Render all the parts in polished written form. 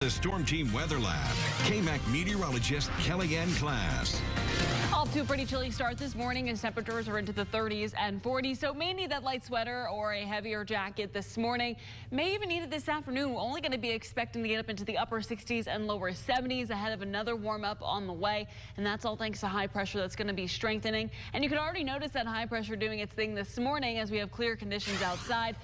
the Storm Team Weather Lab. KAMC meteorologist Kellyanne Class. Off to a pretty chilly start this morning as temperatures are into the 30s and 40s. So may need that light sweater or a heavier jacket this morning. May even need it this afternoon. We're only going to be expecting to get up into the upper 60s and lower 70s ahead of another warm up on the way. And that's all thanks to high pressure that's going to be strengthening. And you can already notice that high pressure doing its thing this morning as we have clear conditions outside.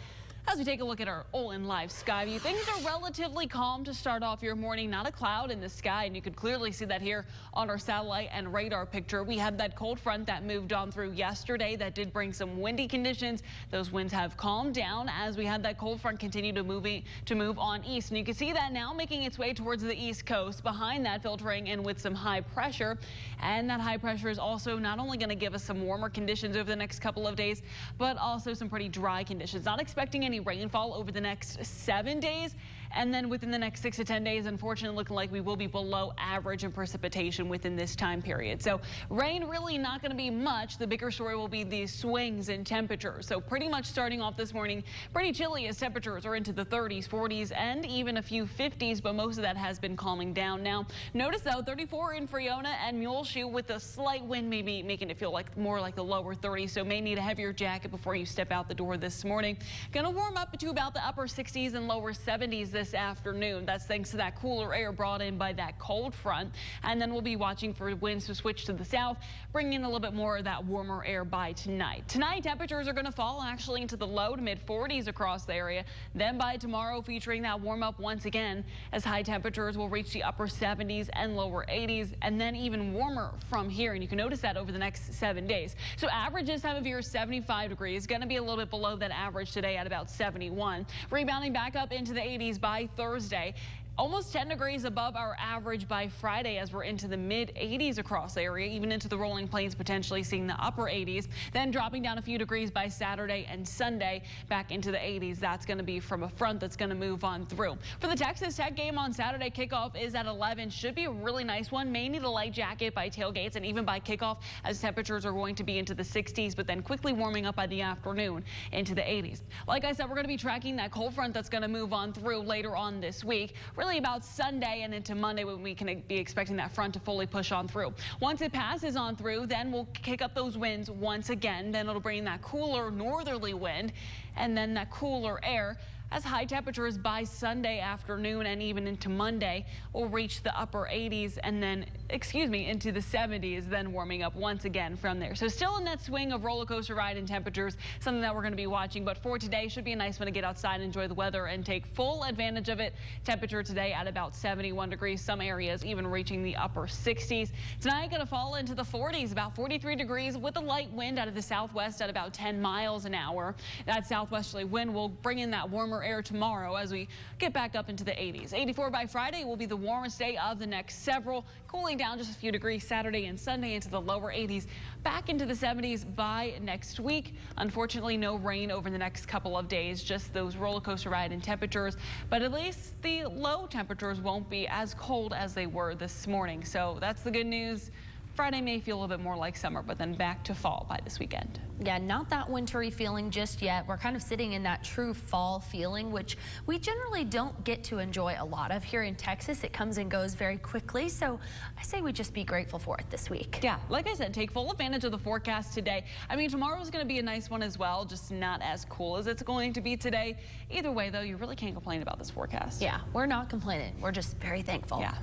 As we take a look at our Olin live sky view, things are relatively calm to start off your morning. Not a cloud in the sky, and you could clearly see that here on our satellite and radar picture. We had that cold front that moved on through yesterday that did bring some windy conditions. Those winds have calmed down as we had that cold front continue to move on east. And you can see that now making its way towards the east coast. Behind that, filtering in with some high pressure. And that high pressure is also not only going to give us some warmer conditions over the next couple of days, but also some pretty dry conditions. Not expecting any rainfall over the next 7 days, and then within the next 6 to 10 days, unfortunately, looking like we will be below average in precipitation within this time period. So rain really not going to be much. The bigger story will be these swings in temperature. So pretty much starting off this morning, pretty chilly as temperatures are into the 30s, 40s, and even a few 50s, but most of that has been calming down now. Notice though, 34 in Freona and Muleshoe with a slight wind, maybe making it feel like more like the lower 30s. So may need a heavier jacket before you step out the door this morning. Gonna warm up to about the upper 60s and lower 70s this afternoon. That's thanks to that cooler air brought in by that cold front. And then we'll be watching for winds to switch to the south, bringing in a little bit more of that warmer air by tonight. Tonight, temperatures are going to fall actually into the low to mid 40s across the area. Then by tomorrow, featuring that warm up once again as high temperatures will reach the upper 70s and lower 80s, and then even warmer from here. And you can notice that over the next 7 days. So average this time of year is 75 degrees, going to be a little bit below that average today at about 71. Rebounding back up into the 80s by Thursday. Almost 10 degrees above our average by Friday as we're into the mid 80s across the area, even into the rolling plains, potentially seeing the upper 80s. Then dropping down a few degrees by Saturday and Sunday back into the 80s. That's going to be from a front that's going to move on through. For the Texas Tech game on Saturday, kickoff is at 11. Should be a really nice one. May need a light jacket by tailgates and even by kickoff as temperatures are going to be into the 60s, but then quickly warming up by the afternoon into the 80s. Like I said, we're going to be tracking that cold front that's going to move on through later on this week. Really about Sunday and into Monday when we can be expecting that front to fully push on through. Once it passes on through, then we'll kick up those winds once again. Then it'll bring that cooler northerly wind and then that cooler air as high temperatures by Sunday afternoon and even into Monday will reach the upper 80s and then, into the 70s, then warming up once again from there. So still in that swing of roller coaster ride in temperatures, something that we're going to be watching. But for today, should be a nice one to get outside, enjoy the weather, and take full advantage of it. Temperature today at about 71 degrees. Some areas even reaching the upper 60s. Tonight going to fall into the 40s, about 43 degrees with a light wind out of the southwest at about 10 miles an hour. That southwesterly wind will bring in that warmer air tomorrow as we get back up into the 80s. 84 by Friday will be the warmest day of the next several, cooling down just a few degrees Saturday and Sunday into the lower 80s, back into the 70s by next week. Unfortunately, no rain over the next couple of days, just those roller coaster ride in temperatures, but at least the low temperatures won't be as cold as they were this morning. So that's the good news. Friday may feel a little bit more like summer, but then back to fall by this weekend. Yeah, not that wintry feeling just yet. We're kind of sitting in that true fall feeling, which we generally don't get to enjoy a lot of here in Texas. It comes and goes very quickly, so I say we just be grateful for it this week. Yeah, like I said, take full advantage of the forecast today. I mean, tomorrow's going to be a nice one as well, just not as cool as it's going to be today. Either way, though, you really can't complain about this forecast. Yeah, we're not complaining. We're just very thankful. Yeah.